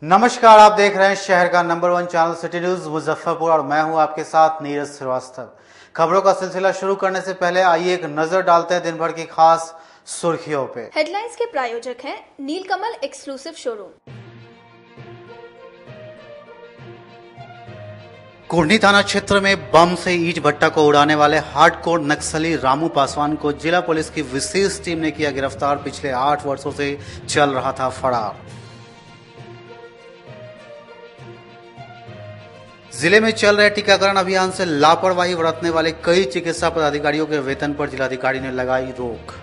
नमस्कार, आप देख रहे हैं शहर का number 1 channel city news Muzaffarpur और मैं हूं आपके साथ नीरज श्रीवास्तव। खबरों का सिलसिला शुरू करने से पहले आइए एक नजर डालते हैं दिन भर की खास सुर्खियों पे। हेडलाइंस के प्रायोजक हैं नीलकमल एक्सक्लूसिव शोरूम। कुर्नी थाना क्षेत्र में बम से ईंट भट्टा को उड़ाने वाले हार्डकोर नक्सली रामू पासवान को जिला पुलिस की विशेष टीम ने किया गिरफ्तार। पिछले 8 वर्षों से चल रहा था फरार। जिले में चल रहे टीकाकरण अभियान से लापरवाही बरतने वाले कई चिकित्सा पदाधिकारियों के वेतन पर जिलाधिकारी ने लगाई रोक।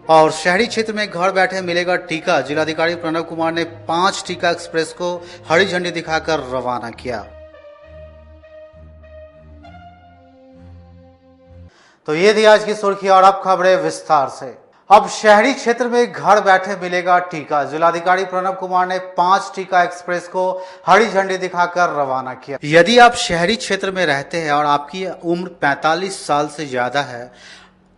और शहरी क्षेत्र में घर बैठे मिलेगा टीका। जिलाधिकारी प्रणव कुमार ने 5 टीका एक्सप्रेस को हरी झंडी दिखाकर रवाना किया। तो ये थी आज की सुर्खी और अब खबरें विस्तार से। अब शहरी क्षेत्र में घर बैठे मिलेगा टीका। जिलाधिकारी प्रणव कुमार ने 5 टीका एक्सप्रेस को हरी झंडी दिखाकर रवाना किया। यदि आप शहरी क्षेत्र में रहते हैं और आपकी उम्र 45 साल से ज्यादा है,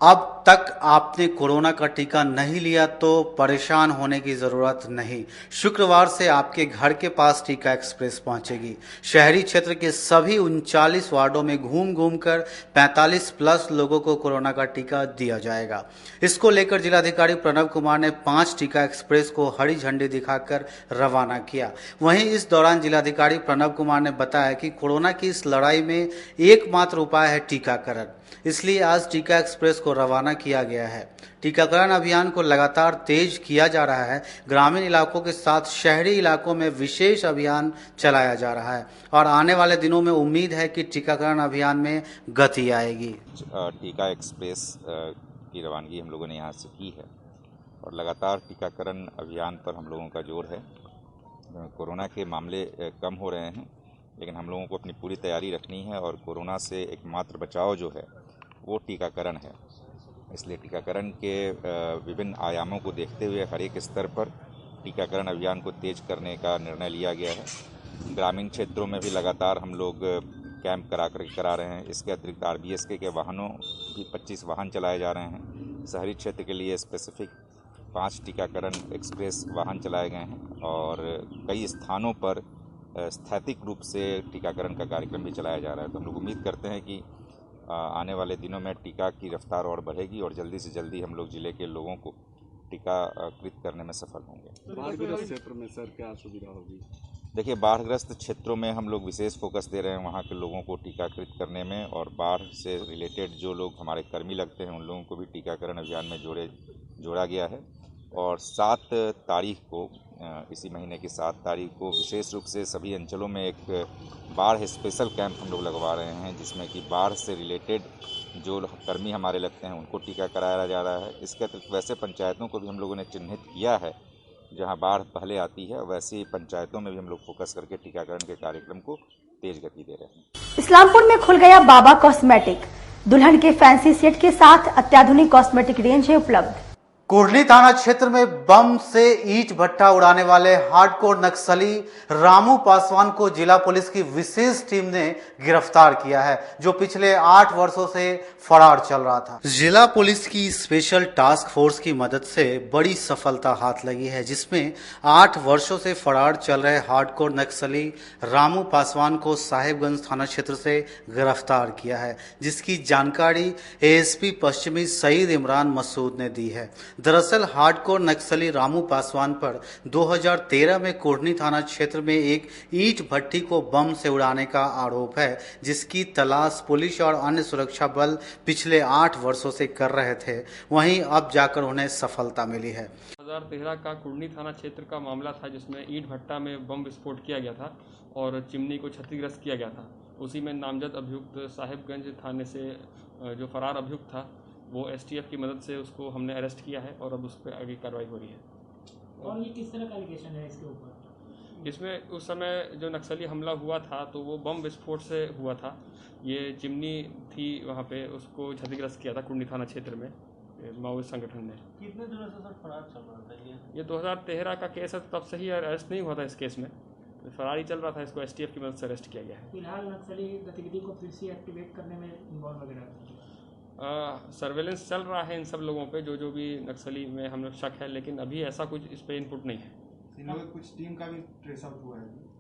अब तक आपने कोरोना का टीका नहीं लिया तो परेशान होने की जरूरत नहीं। शुक्रवार से आपके घर के पास टीका एक्सप्रेस पहुंचेगी। शहरी क्षेत्र के सभी 39 वार्डों में घूम घूम कर 45 प्लस लोगों को कोरोना का टीका दिया जाएगा। इसको लेकर जिलाधिकारी प्रणव कुमार ने 5 टीका एक्सप्रेस को हरी झंडी दिखाकर रवाना किया। वहीं इस दौरान जिलाधिकारी प्रणव कुमार ने बताया कि कोरोना की इस लड़ाई में एकमात्र उपाय है टीकाकरण, इसलिए आज टीका एक्सप्रेस को रवाना किया गया है। टीकाकरण अभियान को लगातार तेज किया जा रहा है। ग्रामीण इलाकों के साथ शहरी इलाकों में विशेष अभियान चलाया जा रहा है और आने वाले दिनों में उम्मीद है कि टीकाकरण अभियान में गति आएगी। टीका एक्सप्रेस की रवानगी हम लोगों ने यहाँ से की है और लगातार टीकाकरण अभियान पर हम लोगों का जोर है। कोरोना के मामले कम हो रहे हैं, लेकिन हम लोगों को अपनी पूरी तैयारी रखनी है और कोरोना से एकमात्र बचाव जो है वो टीकाकरण है। इसलिए टीकाकरण के विभिन्न आयामों को देखते हुए हर एक स्तर पर टीकाकरण अभियान को तेज करने का निर्णय लिया गया है। ग्रामीण क्षेत्रों में भी लगातार हम लोग कैंप करा रहे हैं। इसके अतिरिक्त RBSK के वाहनों भी 25 वाहन चलाए जा रहे हैं। शहरी क्षेत्र के लिए स्पेसिफिक 5 टीकाकरण एक्सप्रेस वाहन चलाए गए हैं और कई स्थानों पर स्थैतिक रूप से टीकाकरण का कार्यक्रम भी चलाया जा रहा है। तो हम लोग उम्मीद करते हैं कि आने वाले दिनों में टीका की रफ्तार और बढ़ेगी और जल्दी से जल्दी हम लोग जिले के लोगों को टीकाकृत करने में सफल होंगे। बाढ़ग्रस्त क्षेत्र में सर क्या सुविधा होगी? देखिए, बाढ़ग्रस्त क्षेत्रों में हम लोग विशेष फोकस दे रहे हैं वहाँ के लोगों को टीकाकृत करने में, और बाढ़ से रिलेटेड जो लोग हमारे कर्मी लगते हैं उन लोगों को भी टीकाकरण अभियान में जोड़ा गया है। और 7 तारीख को, इसी महीने की 7 तारीख को विशेष रूप से सभी अंचलों में एक बाढ़ स्पेशल कैंप हम लोग लगवा रहे हैं, जिसमें कि बाढ़ से रिलेटेड जो कर्मी हमारे लगते हैं उनको टीका कराया जा रहा है। इसके अतिरिक्त वैसे पंचायतों को भी हम लोगों ने चिन्हित किया है जहां बाढ़ पहले आती है, वैसे ही पंचायतों में भी हम लोग फोकस करके टीकाकरण के कार्यक्रम को तेज गति दे रहे हैं। इस्लामपुर में खुल गया बाबा कॉस्मेटिक। दुल्हन के फैंसी सेट के साथ अत्याधुनिक कॉस्मेटिक रेंज है उपलब्ध। कुर्नी थाना क्षेत्र में बम से ईंट भट्टा उड़ाने वाले हार्डकोर नक्सली रामू पासवान को जिला पुलिस की विशेष टीम ने गिरफ्तार किया है, जो पिछले 8 वर्षों से फरार चल रहा था। जिला पुलिस की स्पेशल टास्क फोर्स की मदद से बड़ी सफलता हाथ लगी है, जिसमें 8 वर्षों से फरार चल रहे हार्डकोर नक्सली रामू पासवान को साहेबगंज थाना क्षेत्र से गिरफ्तार किया है, जिसकी जानकारी ASP पश्चिमी सईद इमरान मसूद ने दी है। दरअसल हार्डकोर नक्सली रामू पासवान पर 2013 में कुर्नी थाना क्षेत्र में एक ईंट भट्टी को बम से उड़ाने का आरोप है, जिसकी तलाश पुलिस और अन्य सुरक्षा बल पिछले 8 वर्षों से कर रहे थे। वहीं अब जाकर उन्हें सफलता मिली है। 2013 का कुर्नी थाना क्षेत्र का मामला था, जिसमें ईंट भट्टा में बम विस्फोट किया गया था और चिमनी को क्षतिग्रस्त किया गया था। उसी में नामजद अभियुक्त साहिबगंज थाने से जो फरार अभियुक्त था वो STF की मदद से उसको हमने अरेस्ट किया है और अब उस पर आगे कार्रवाई हो रही है। और ये किस तरह का एलिगेशन है इसके ऊपर? इसमें उस समय जो नक्सली हमला हुआ था तो वो बम विस्फोट से हुआ था। ये चिमनी थी वहाँ पे, उसको क्षतिग्रस्त किया था कुर्नी थाना क्षेत्र में माओवादी संगठन ने। कितने दिनों से सर फरार चल रहा था ये 2013 का केस है, तब से ही अरेस्ट नहीं हुआ था इस केस में, फरारी चल रहा था। इसको STF की मदद से अरेस्ट किया गया है। फिलहाल नक्सली गतिविधि को फिर से एक्टिवेट करने में इन्वॉल्व वगैरह सर्वेलेंस चल रहा है इन सब लोगों पे जो भी नक्सली में हम लोग शक है, लेकिन अभी ऐसा कुछ इस पे इनपुट नहीं है। इनमें कुछ टीम का भी ट्रेस आउट हुआ है।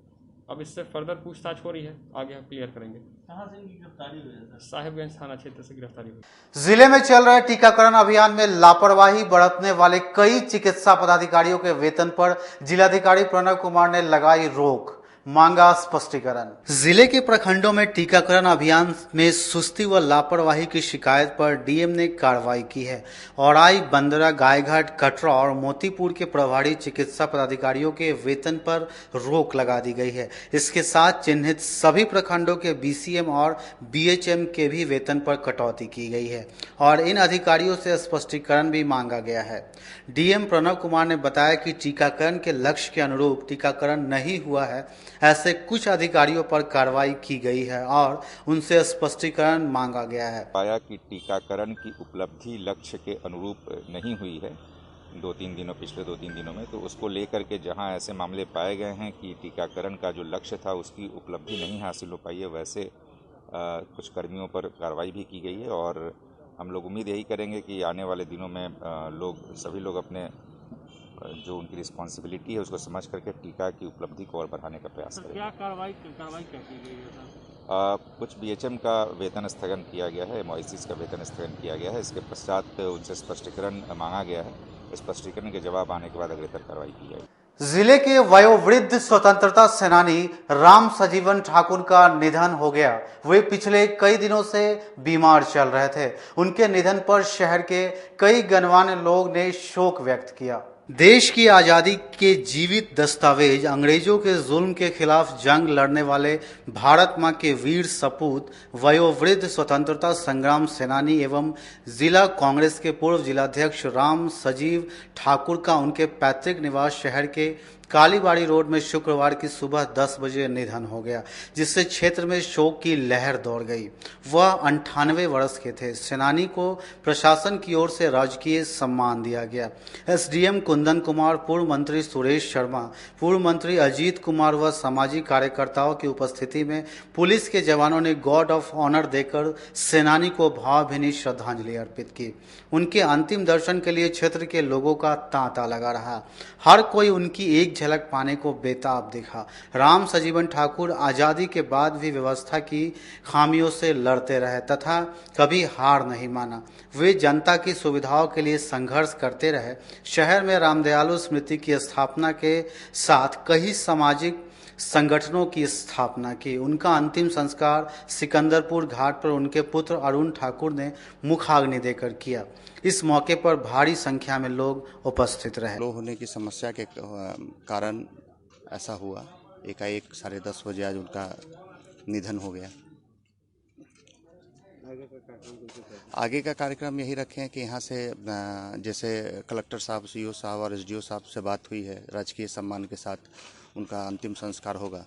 अब इससे फर्दर पूछताछ हो रही है, आगे हम क्लियर करेंगे। कहाँ से इनकी गिरफ्तारी हुई है सर? साहिबगंज थाना क्षेत्र से गिरफ्तारी हुई। जिले में चल रहे टीकाकरण अभियान में लापरवाही बरतने वाले कई चिकित्सा पदाधिकारियों के वेतन पर जिलाधिकारी प्रणव कुमार ने लगाई रोक, मांगा स्पष्टीकरण। जिले के प्रखंडों में टीकाकरण अभियान में सुस्ती व लापरवाही की शिकायत पर डीएम ने कार्रवाई की है। औराई, बंदरा, गायघाट, कटरा और मोतीपुर के प्रभारी चिकित्सा पदाधिकारियों के वेतन पर रोक लगा दी गई है। इसके साथ चिन्हित सभी प्रखंडों के बीसीएम और बीएचएम के भी वेतन पर कटौती की गई है और इन अधिकारियों से स्पष्टीकरण भी मांगा गया है। डीएम प्रणव कुमार ने बताया कि टीकाकरण के लक्ष्य के अनुरूप टीकाकरण नहीं हुआ है, ऐसे कुछ अधिकारियों पर कार्रवाई की गई है और उनसे स्पष्टीकरण मांगा गया है। पाया कि टीकाकरण की उपलब्धि लक्ष्य के अनुरूप नहीं हुई है पिछले 2-3 दिनों में, तो उसको लेकर के जहां ऐसे मामले पाए गए हैं कि टीकाकरण का जो लक्ष्य था उसकी उपलब्धि नहीं हासिल हो पाई है, वैसे कुछ कर्मियों पर कार्रवाई भी की गई है और हम लोग उम्मीद यही करेंगे कि आने वाले दिनों में सभी लोग अपने जो उनकी रिस्पॉन्सिबिलिटी है उसको समझ करके टीका की उपलब्धि को और बढ़ाने का प्रयास करें। क्या कार्रवाई क्या की गई है? कुछ बीएचएम का वेतन स्थगन किया गया है, एमओआईसीज का वेतन स्थगन किया गया है। इसके पश्चात उनसे स्पष्टीकरण मांगा गया है। स्पष्टीकरण के जवाब आने के बाद अग्रेतर कार्रवाई की जाएगी। जिले के वयोवृद्ध स्वतंत्रता सेनानी राम सजीवन ठाकुर का निधन हो गया। वे पिछले कई दिनों से बीमार चल रहे थे। उनके निधन पर शहर के कई गणमान्य लोग ने शोक व्यक्त किया। देश की आजादी के जीवित दस्तावेज, अंग्रेजों के जुल्म के खिलाफ जंग लड़ने वाले भारत मां के वीर सपूत, वयोवृद्ध स्वतंत्रता संग्राम सेनानी एवं जिला कांग्रेस के पूर्व जिलाध्यक्ष राम सजीव ठाकुर का उनके पैतृक निवास शहर के कालीबाड़ी रोड में शुक्रवार की सुबह 10 बजे निधन हो गया, जिससे क्षेत्र में शोक की लहर दौड़ गई। वह 98 वर्ष के थे। सेनानी को प्रशासन की ओर से राजकीय सम्मान दिया गया। एसडीएम कुंदन कुमार, पूर्व मंत्री सुरेश शर्मा, पूर्व मंत्री अजीत कुमार व सामाजिक कार्यकर्ताओं की उपस्थिति में पुलिस के जवानों ने गॉर्ड ऑफ ऑनर देकर सेनानी को भावभीनी श्रद्धांजलि अर्पित की। उनके अंतिम दर्शन के लिए क्षेत्र के लोगों का तांता लगा रहा। हर कोई उनकी एक झलक पाने को बेताब दिखा। राम सजीवन ठाकुर आजादी के बाद भी व्यवस्था की खामियों से लड़ते रहे तथा कभी हार नहीं माना। वे जनता की सुविधाओं के लिए संघर्ष करते रहे। शहर में रामदयालु स्मृति की स्थापना के साथ कई सामाजिक संगठनों की स्थापना की। उनका अंतिम संस्कार सिकंदरपुर घाट पर उनके पुत्र अरुण ठाकुर ने मुखाग्नि देकर किया। इस मौके पर भारी संख्या में लोग उपस्थित रहे। लो होने की समस्या के कारण ऐसा हुआ। एकाएक 10:30 बजे आज उनका निधन हो गया। आगे का कार्यक्रम यही रखे हैं कि यहाँ से जैसे कलेक्टर साहब, सीओ साहब और एसडीओ साहब से बात हुई है, राजकीय सम्मान के साथ उनका अंतिम संस्कार होगा।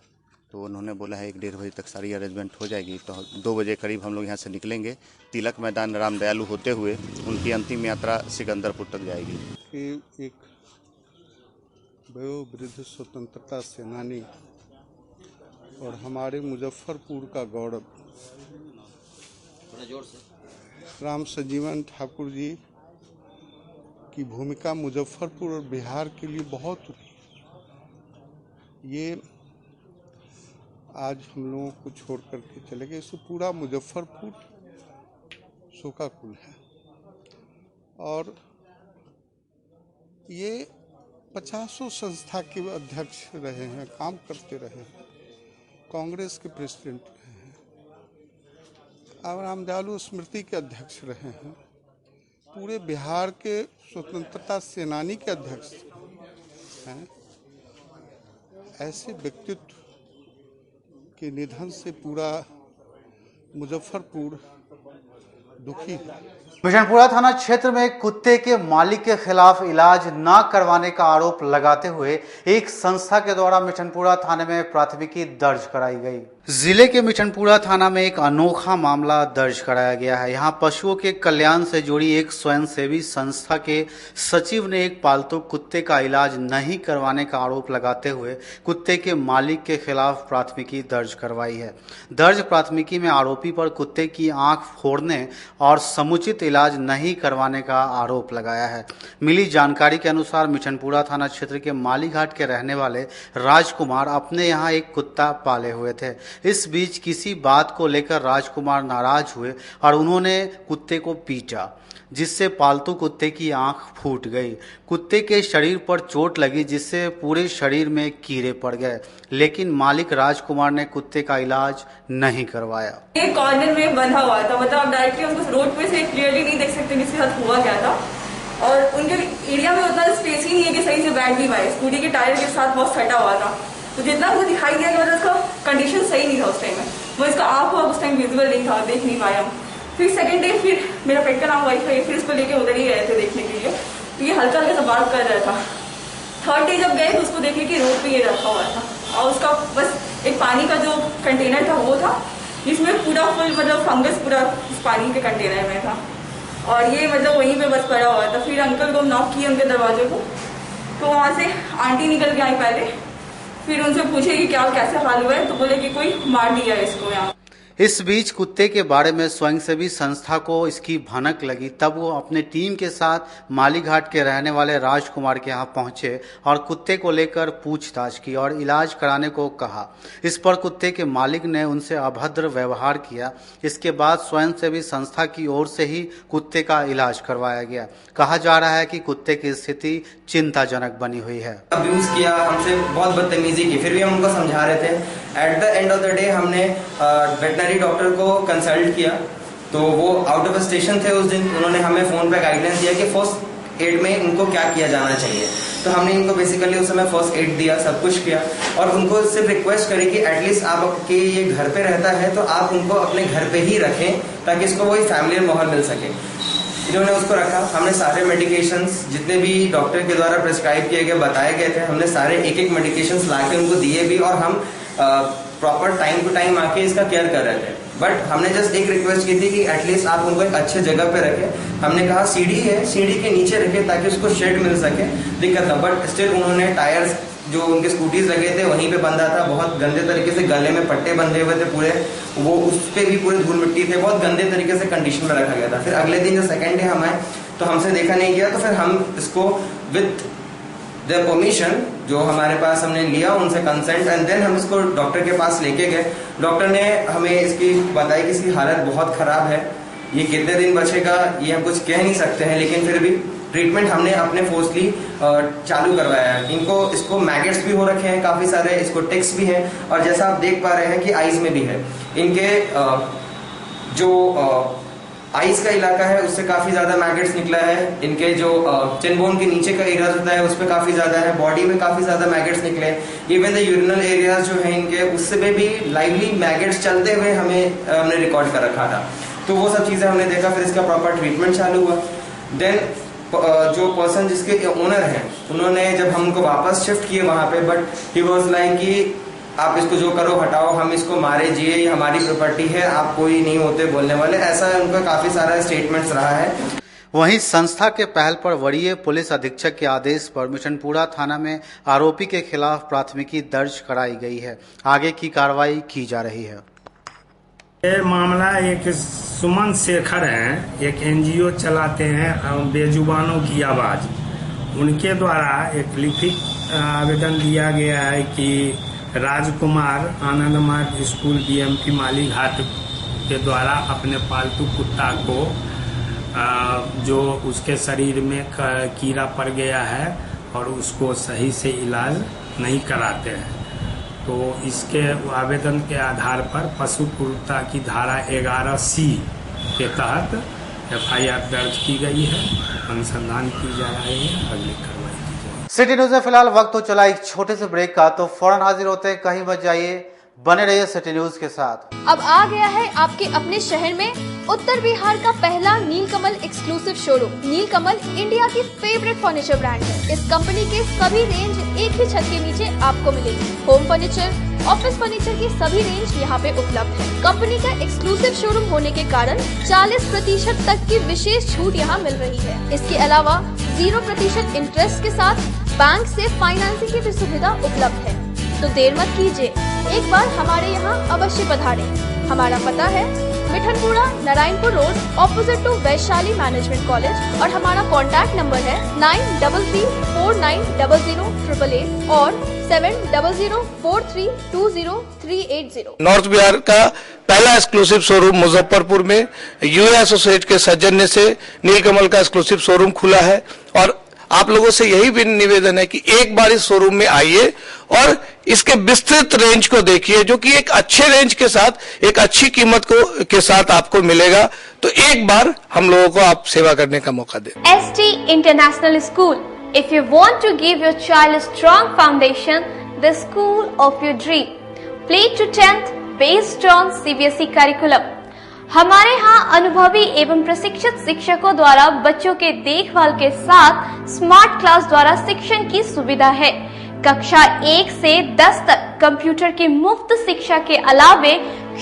तो उन्होंने बोला है 1-1:30 बजे तक सारी अरेंजमेंट हो जाएगी। तो 2 बजे करीब हम लोग यहाँ से निकलेंगे। तिलक मैदान रामदयालु होते हुए उनकी अंतिम यात्रा सिकंदरपुर तक जाएगी। कि एक वयोवृद्ध स्वतंत्रता सेनानी और हमारे मुजफ्फरपुर का गौरव राम सजीवन ठाकुर जी की भूमिका मुजफ्फरपुर और बिहार के लिए बहुत रही। ये आज हम लोगों को छोड़ करके चले गए। इससे पूरा मुजफ्फरपुर शोकाकुल है और ये 50 संस्था के अध्यक्ष रहे हैं, काम करते रहे हैं, कांग्रेस के प्रेसिडेंट रहे हैं और रामदयालु स्मृति के अध्यक्ष रहे हैं, पूरे बिहार के स्वतंत्रता सेनानी के अध्यक्ष हैं। ऐसे व्यक्तित्व के निधन से पूरा मुजफ्फरपुर दुखी है। मिशनपुरा थाना क्षेत्र में कुत्ते के मालिक के खिलाफ इलाज न करवाने का आरोप लगाते हुए एक संस्था के द्वारा मिशनपुरा थाने में प्राथमिकी दर्ज कराई गई। जिले के मिठनपुरा थाना में एक अनोखा मामला दर्ज कराया गया है। यहाँ पशुओं के कल्याण से जुड़ी एक स्वयंसेवी संस्था के सचिव ने एक पालतू कुत्ते का इलाज नहीं करवाने का आरोप लगाते हुए कुत्ते के मालिक के खिलाफ प्राथमिकी दर्ज करवाई है। दर्ज प्राथमिकी में आरोपी पर कुत्ते की आंख फोड़ने और समुचित इलाज नहीं करवाने का आरोप लगाया है। मिली जानकारी के अनुसार मिठनपुरा थाना क्षेत्र के मालीघाट के रहने वाले राजकुमार अपने यहाँ एक कुत्ता पाले हुए थे। इस बीच किसी बात को लेकर राजकुमार नाराज हुए और उन्होंने कुत्ते को पीटा, जिससे पालतू कुत्ते की आंख फूट गई। कुत्ते के शरीर पर चोट लगी, जिससे पूरे शरीर में कीड़े पड़ गए, लेकिन मालिक राजकुमार ने कुत्ते का इलाज नहीं करवाया। एक कॉर्नर में बंधा हुआ था, मतलब आप डायरेक्टली उनको रोड पे से क्लियरली नहीं देख सकते किसके साथ हुआ क्या था। और उनके एरिया में उतना स्पेस ही नहीं है कि सही से बैठ भी पाए। स्कूटी के टायर के साथ बहुत फटा हुआ था, तो जितना वो दिखाई दिया कि मतलब उसका कंडीशन सही नहीं था उस टाइम में। वो इसका आँख उस टाइम विजिबल नहीं था, देख नहीं पाया हम। फिर सेकंड डे फिर मेरा पेट का नाम वाइफ है, फिर इसको लेके उधर ही गए थे देखने के लिए, तो ये हल्का हल्का सा बात कर रहा था। थर्ड डे जब गए तो उसको देखने की रोड पे ये रखा हुआ था और उसका बस एक पानी का जो कंटेनर था वो था, जिसमें पूरा फुल मतलब फंगस पूरा उस पानी के कंटेनर में था और ये मतलब वहीं पे बस पड़ा हुआ था। फिर अंकल को नॉक किए उनके दरवाजे को, तो वहाँ से आंटी निकल के आई पहले। फिर उनसे पूछे कि क्या कैसे हाल हुआ है, तो बोले कि कोई मार दिया है इसको यहाँ। इस बीच कुत्ते के बारे में स्वयंसेवी संस्था को इसकी भनक लगी, तब वो अपने टीम के साथ मालीघाट के रहने वाले राजकुमार के यहाँ पहुंचे और कुत्ते को लेकर पूछताछ की और इलाज कराने को कहा। इस पर कुत्ते के मालिक ने उनसे अभद्र व्यवहार किया। इसके बाद स्वयंसेवी संस्था की ओर से ही कुत्ते का इलाज करवाया गया। कहा जा रहा है कि कुत्ते की स्थिति चिंताजनक बनी हुई है। अब्यूज किया, हमसे बहुत बदतमीजी की, फिर भी हम उनको समझा रहे थे। At the end of the day हमने वेटनरी डॉक्टर को कंसल्ट किया, तो वो आउट ऑफ स्टेशन थे उस दिन। उन्होंने हमें फोन पे गाइडेंस दिया कि फर्स्ट एड में उनको क्या किया जाना चाहिए, तो हमने इनको बेसिकली उस समय फर्स्ट एड दिया, सब कुछ किया और उनको सिर्फ रिक्वेस्ट करी कि एटलीस्ट आपके ये घर पे रहता है तो आप उनको अपने घर पे ही रखें ताकि इसको वही फैमिली माहौल मिल सके। इन्होंने उसको रखा। हमने सारे मेडिकेशंस जितने भी डॉक्टर के द्वारा प्रिस्क्राइब किए गए बताए गए थे, हमने सारे एक एक मेडिकेशंस लाके उनको दिए भी और हम प्रॉपर टाइम टू टाइम आके इसका केयर कर रहे थे। बट हमने जस्ट एक रिक्वेस्ट की थी कि एटलीस्ट आप उनको एक अच्छे जगह पे रखें। हमने कहा सीढ़ी है, सीढ़ी के नीचे रखें ताकि उसको शेड मिल सके, दिक्कत था। बट स्टिल उन्होंने टायर्स जो उनके स्कूटीज लगे थे वहीं पे बंधा था, बहुत गंदे तरीके से गले में पट्टे बंधे हुए थे पूरे, वो उस पे भी पूरे धूल मिट्टी थे, बहुत गंदे तरीके से कंडीशन में रखा गया था। फिर अगले दिन जब सेकंड डे हम आए तो हमसे देखा नहीं गया, तो फिर हम इसको विद द परमिशन जो हमारे पास हमने लिया उनसे कंसेंट एंड देन हम इसको डॉक्टर के पास लेके गए। डॉक्टर ने हमें इसकी बताई कि इसकी हालत बहुत खराब है, ये कितने दिन बचेगा ये हम कुछ कह नहीं सकते हैं, लेकिन फिर भी ट्रीटमेंट हमने अपने फोर्सली चालू करवाया है। इसको मैगेट्स भी हो रखे हैं काफी सारे, इसको टिक्स भी हैं और जैसा आप देख पा रहे हैं कि आईज में भी है। इनके जो आईज का इलाका है उससे काफी ज्यादा मैगेट्स निकला है। इनके जो चिन बोन के नीचे का एरिया होता है उस पर काफी ज्यादा है, बॉडी में काफी ज्यादा मैगेट्स निकले। इवन द यूरिनल एरियाज जो है इनके उससे भी लाइवली मैगेट्स चलते हुए हमने रिकॉर्ड कर रखा था। तो वो सब चीजें हमने देखा, फिर इसका प्रॉपर ट्रीटमेंट चालू हुआ। देन जो पर्सन जिसके ओनर हैं उन्होंने जब हमको वापस शिफ्ट किए वहां पे, बट ही वाज लाइक कि आप इसको जो करो हटाओ, हम इसको मारे जिए, ये हमारी प्रॉपर्टी है, आप कोई नहीं होते बोलने वाले, ऐसा उनका काफी सारा स्टेटमेंट्स रहा है। वहीं संस्था के पहल पर वरीय पुलिस अधीक्षक के आदेश पर मिठनपुरा थाना में आरोपी के खिलाफ प्राथमिकी दर्ज कराई गई है। आगे की कार्रवाई की जा रही है। ये मामला एक सुमन शेखर हैं, एक एनजीओ चलाते हैं बेजुबानों की आवाज, उनके द्वारा एक लिखित आवेदन दिया गया है कि राजकुमार आनंद मार्ग स्कूल बीएमपी मालीघाट के द्वारा अपने पालतू कुत्ता को जो उसके शरीर में कीड़ा पड़ गया है और उसको सही से इलाज नहीं कराते हैं, तो इसके आवेदन के आधार पर पशु क्रूरता की धारा 11C के तहत FIR दर्ज की गई है, अनुसंधान की जा रही है, अगली कार्रवाई की जाएगी। सिटी न्यूज में फिलहाल वक्त हो चला एक छोटे से ब्रेक का, तो फौरन हाजिर होते हैं, कहीं मत जाइए, बने रहिए सिटी न्यूज के साथ। अब आ गया है आपके अपने शहर में उत्तर बिहार का पहला नीलकमल एक्सक्लूसिव शोरूम। नीलकमल इंडिया की फेवरेट फर्नीचर ब्रांड है। इस कंपनी के सभी रेंज एक ही छत के नीचे आपको मिलेगी। होम फर्नीचर, ऑफिस फर्नीचर की सभी रेंज यहाँ पे उपलब्ध है। कंपनी का एक्सक्लूसिव शोरूम होने के कारण 40% तक की विशेष छूट यहाँ मिल रही है। इसके अलावा 0% इंटरेस्ट के साथ बैंक से फाइनेंसिंग की भी सुविधा उपलब्ध है। तो देर मत कीजिए, एक बार हमारे यहाँ अवश्य पधारें। हमारा पता है Mithanpura, Narayanpur road, opposite to Vaishali management college और हमारा कॉन्टैक्ट नंबर है 9334900888 और 7004320380। नॉर्थ बिहार का पहला एक्सक्लूसिव शोरूम मुजफ्फरपुर में यूए एसोसिएट के सौजन्य से नीलकमल का एक्सक्लूसिव शोरूम खुला है और आप लोगों से यही भी निवेदन है कि एक बार इस शोरूम में आइए और इसके विस्तृत रेंज को देखिए, जो कि एक अच्छे रेंज के साथ एक अच्छी कीमत के साथ आपको मिलेगा। तो एक बार हम लोगों को आप सेवा करने का मौका दें। ST International School. If you want to give your child a strong foundation, the school of your dream. Play to 10th based on CBSE curriculum. हमारे यहाँ अनुभवी एवं प्रशिक्षित शिक्षकों द्वारा बच्चों के देखभाल के साथ स्मार्ट क्लास द्वारा शिक्षण की सुविधा है। कक्षा 1 से 10 तक कंप्यूटर की मुफ्त शिक्षा के अलावे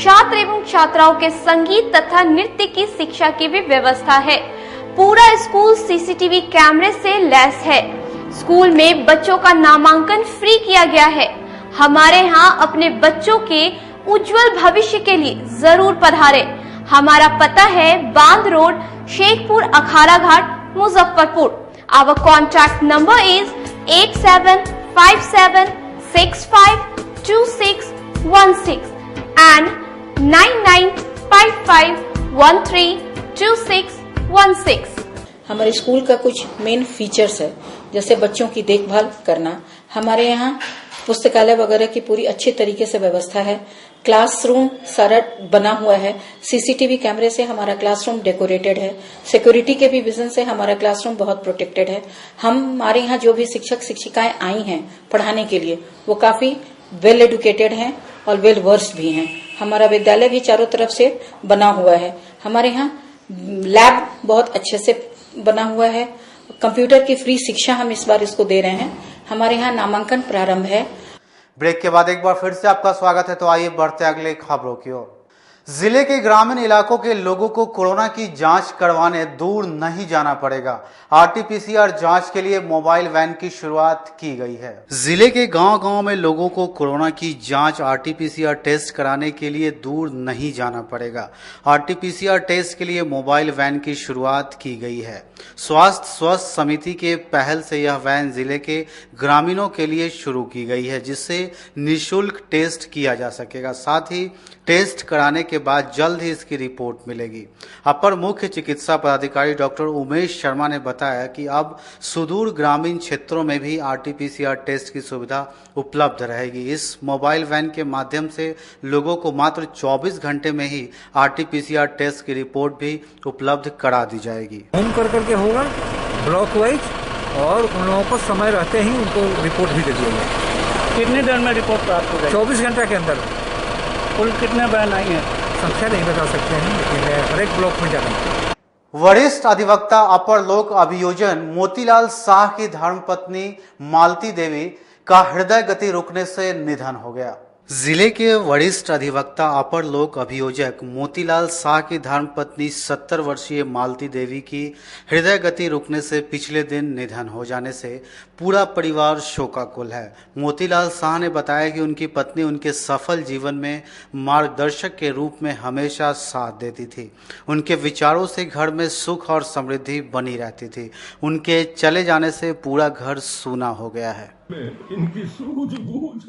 छात्र एवं छात्राओं के संगीत तथा नृत्य की शिक्षा की भी व्यवस्था है। पूरा स्कूल CCTV कैमरे से लैस है। स्कूल में बच्चों का नामांकन फ्री किया गया है। हमारे यहाँ अपने बच्चों के उज्जवल भविष्य के लिए जरूर पधारें। हमारा पता है बांध road, Shekhpur Akhara Ghat, Muzaffarpur. Our contact number is 8757652616 and 9955132616। हमारे स्कूल का कुछ मेन फीचर्स है, जैसे बच्चों की देखभाल करना। हमारे यहाँ पुस्तकालय वगैरह की पूरी अच्छी तरीके से व्यवस्था है। क्लासरूम सारा बना हुआ है। CCTV कैमरे से हमारा क्लासरूम डेकोरेटेड है। सिक्योरिटी के भी विजन से हमारा क्लासरूम बहुत प्रोटेक्टेड है। हमारे यहाँ जो भी शिक्षक शिक्षिकाएं आई हैं पढ़ाने के लिए, वो काफी वेल एडुकेटेड हैं और वेल वर्स्ड भी हैं। हमारा विद्यालय भी चारों तरफ से बना हुआ है। हमारे यहाँ लैब बहुत अच्छे से बना हुआ है। कंप्यूटर की फ्री शिक्षा हम इस बार इसको दे रहे हैं। हमारे यहाँ नामांकन प्रारंभ है। ब्रेक के बाद एक बार फिर से आपका स्वागत है। तो आइए बढ़ते अगले खबरों की ओर। जिले के ग्रामीण इलाकों के लोगों को कोरोना की जांच करवाने दूर नहीं जाना पड़ेगा। RT-PCR जांच के लिए मोबाइल वैन की शुरुआत की गई है। जिले के गांव-गांव में लोगों को कोरोना की जांच RT-PCR टेस्ट कराने के लिए दूर नहीं जाना पड़ेगा। RT-PCR टेस्ट के लिए मोबाइल वैन की शुरुआत की गई है। स्वास्थ्य समिति के पहल से यह वैन जिले के ग्रामीणों के लिए शुरू की गई है, जिससे निःशुल्क टेस्ट किया जा सकेगा। साथ ही टेस्ट कराने के बाद जल्द ही इसकी रिपोर्ट मिलेगी। अपर मुख्य चिकित्सा पदाधिकारी डॉक्टर उमेश शर्मा ने बताया कि अब सुदूर ग्रामीण क्षेत्रों में भी RT-PCR टेस्ट की सुविधा उपलब्ध रहेगी। इस मोबाइल वैन के माध्यम से लोगों को मात्र 24 घंटे में ही RT-PCR टेस्ट की रिपोर्ट भी उपलब्ध करा दी जाएगी। होम करके होगा ब्लॉक वाइज और उन लोगों को समय रहते ही उनको रिपोर्ट भी दे दिया जाएगा। कितनी देर में रिपोर्ट प्राप्त हो जाएगी? 24 घंटे के अंदर। कुल कितने वैन आई हैं? संख्या नहीं बता सकते हैं, लेकिन हर एक ब्लॉक में जाना। वरिष्ठ अधिवक्ता अपर लोक अभियोजन मोतीलाल शाह की धर्मपत्नी मालती देवी का हृदय गति रुकने से निधन हो गया। जिले के वरिष्ठ अधिवक्ता अपर लोक अभियोजक मोतीलाल शाह की धर्मपत्नी 70 वर्षीय मालती देवी की हृदय गति रुकने से पिछले दिन निधन हो जाने से पूरा परिवार शोकाकुल है। मोतीलाल शाह ने बताया कि उनकी पत्नी उनके सफल जीवन में मार्गदर्शक के रूप में हमेशा साथ देती थी। उनके विचारों से घर में सुख और समृद्धि बनी रहती थी। उनके चले जाने से पूरा घर सूना हो गया है। इनकी सूझबूझ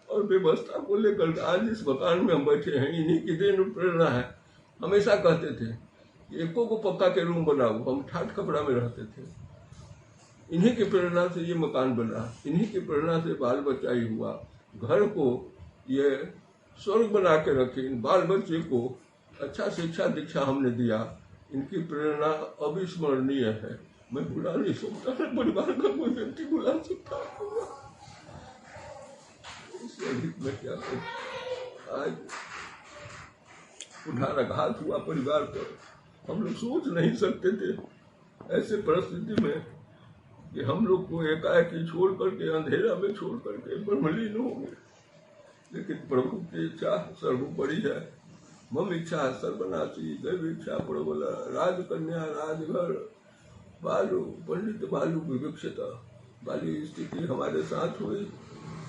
और व्यवस्था को लेकर आज इस मकान में हम बैठे हैं, इन्हीं की देन प्रेरणा है। हमेशा कहते थे एको को पक्का के रूम बनाओ, हम ठाट कपड़ा में रहते थे। इन्हीं की प्रेरणा से ये मकान बना, इन्हीं की प्रेरणा से बाल बच्चा ही हुआ। घर को ये स्वर्ग बना के रखे, इन बाल बच्चे को अच्छा शिक्षा दीक्षा हमने दिया। इनकी प्रेरणा अविस्मरणीय है। मैं बुला नहीं सकता, परिवार का कोई व्यक्ति बुला सकता होगा। मैं क्या आज कुठाराघात हुआ परिवार पर, हम लोग सोच नहीं सकते थे ऐसे परिस्थिति में कि हम लोग को एकाएकी छोड़ करके, अंधेरा में छोड़ करके ब्रह्मलीन हो गए। लेकिन प्रभु की इच्छा सर्वोपरि है। मम इच्छा सर्वनाशी, दैव इच्छा प्रबल, राजकन्या राजघर, बालू पंडित बालू विवक्षता वाली स्थिति हमारे साथ हुई।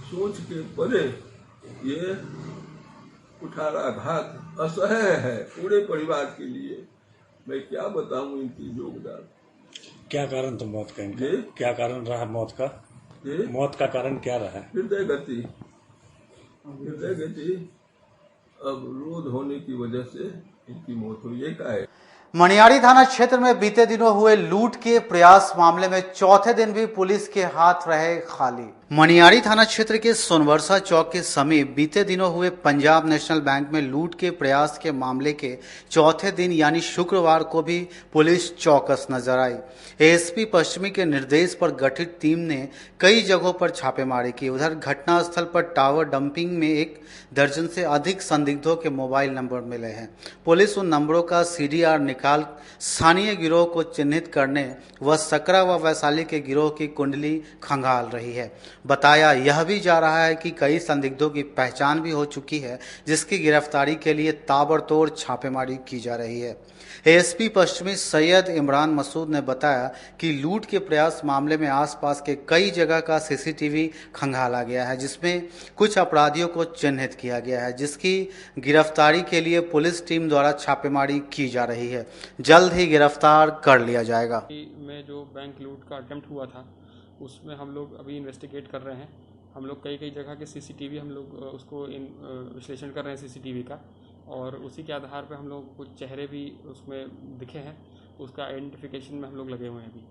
सोच के परे ये कुठाराघात असह्य है पूरे परिवार के लिए। मैं क्या बताऊं इनकी योगदान। क्या कारण था मौत का इनका? क्या कारण रहा मौत का? मौत का कारण क्या रहा? हृदय गति अवरोध होने की वजह से इनकी मौत हुई। ये क्या है? मनियारी थाना क्षेत्र में बीते दिनों हुए लूट के प्रयास मामले में चौथे दिन भी पुलिस के हाथ रहे खाली। मनियारी थाना क्षेत्र के सोनवर्षा चौक के समीप बीते दिनों हुए पंजाब नेशनल बैंक में लूट के प्रयास के मामले के चौथे दिन यानी शुक्रवार को भी पुलिस चौकस नजर आई। एएसपी पश्चिमी के निर्देश पर गठित टीम ने कई जगहों पर छापेमारी की। उधर घटनास्थल पर टावर डंपिंग में 1 दर्जन से अधिक संदिग्धों के मोबाइल नंबर मिले हैं। पुलिस उन नंबरों का CDR निकाल स्थानीय गिरोह को चिन्हित करने व सकरा व वैशाली के गिरोह की कुंडली खंगाल रही है। बताया यह भी जा रहा है कि कई संदिग्धों की पहचान भी हो चुकी है, जिसकी गिरफ्तारी के लिए ताबड़तोड़ छापेमारी की जा रही है। एएसपी पश्चिमी सैयद इमरान मसूद ने बताया कि लूट के प्रयास मामले में आसपास के कई जगह का CCTV खंगाला गया है, जिसमें कुछ अपराधियों को चिन्हित किया गया है, जिसकी गिरफ्तारी के लिए पुलिस टीम द्वारा छापेमारी की जा रही है। जल्द ही गिरफ्तार कर लिया जाएगा। में जो बैंक लूट का अटेम्प्ट हुआ था उसमें हम लोग अभी इन्वेस्टिगेट कर रहे हैं। हम लोग कई जगह के CCTV हम लोग उसको विश्लेषण कर रहे हैं CCTV का, और उसी के आधार पर हम लोग कुछ चेहरे भी उसमें दिखे हैं, उसका आइडेंटिफिकेशन में हम लोग लगे हुए हैं अभी।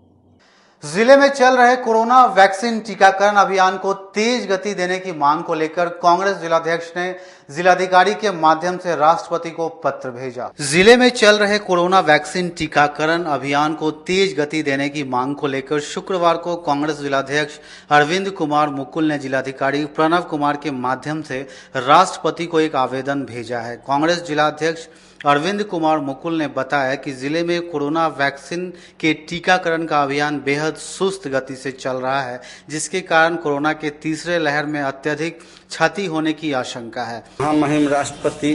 जिले में चल रहे कोरोना वैक्सीन टीकाकरण अभियान को तेज गति देने की मांग को लेकर कांग्रेस जिलाध्यक्ष ने जिलाधिकारी के माध्यम से राष्ट्रपति को पत्र भेजा। जिले में चल रहे कोरोना वैक्सीन टीकाकरण अभियान को तेज गति देने की मांग को लेकर शुक्रवार को कांग्रेस जिलाध्यक्ष अरविंद कुमार मुकुल ने जिलाधिकारी प्रणव कुमार के माध्यम से राष्ट्रपति को एक आवेदन भेजा है। कांग्रेस जिलाध्यक्ष अरविंद कुमार मुकुल ने बताया कि जिले में कोरोना वैक्सीन के टीकाकरण का अभियान बेहद सुस्त गति से चल रहा है, जिसके कारण कोरोना के तीसरे लहर में अत्यधिक क्षति होने की आशंका है। महामहिम राष्ट्रपति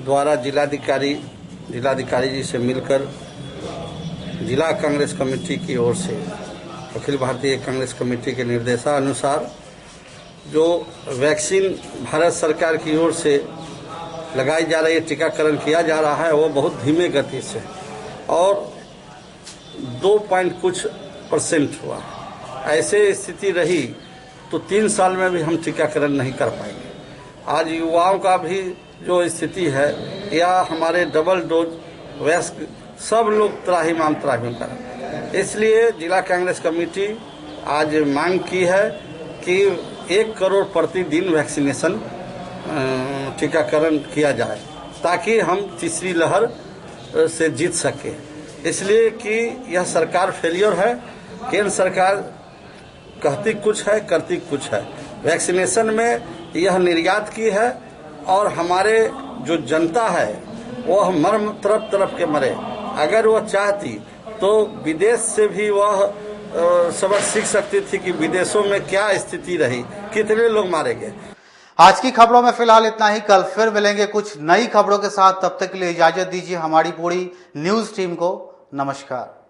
द्वारा जिलाधिकारी जी से मिलकर जिला कांग्रेस कमेटी की ओर से अखिल भारतीय कांग्रेस कमेटी के निर्देशानुसार जो वैक्सीन भारत सरकार की ओर से लगाई जा रही है, टीकाकरण किया जा रहा है, वो बहुत धीमे गति से और 2% हुआ। ऐसे स्थिति रही तो 3 साल में भी हम टीकाकरण नहीं कर पाएंगे। आज युवाओं का भी जो स्थिति है या हमारे डबल डोज वयस्क सब लोग त्राहिमाम कर, इसलिए जिला कांग्रेस कमेटी आज मांग की है कि 1 करोड़ प्रतिदिन वैक्सीनेशन टीकाकरण किया जाए ताकि हम तीसरी लहर से जीत सके। इसलिए कि यह सरकार फेलियर है। केंद्र सरकार कहती कुछ है, करती कुछ है। वैक्सीनेशन में यह निर्यात की है और हमारे जो जनता है वह मर तरफ के मरे। अगर वह चाहती तो विदेश से भी वह सबक सीख सकती थी कि विदेशों में क्या स्थिति रही, कितने लोग मारे गए। आज की खबरों में फिलहाल इतना ही। कल फिर मिलेंगे कुछ नई खबरों के साथ। तब तक के लिए इजाजत दीजिए हमारी पूरी न्यूज टीम को। नमस्कार।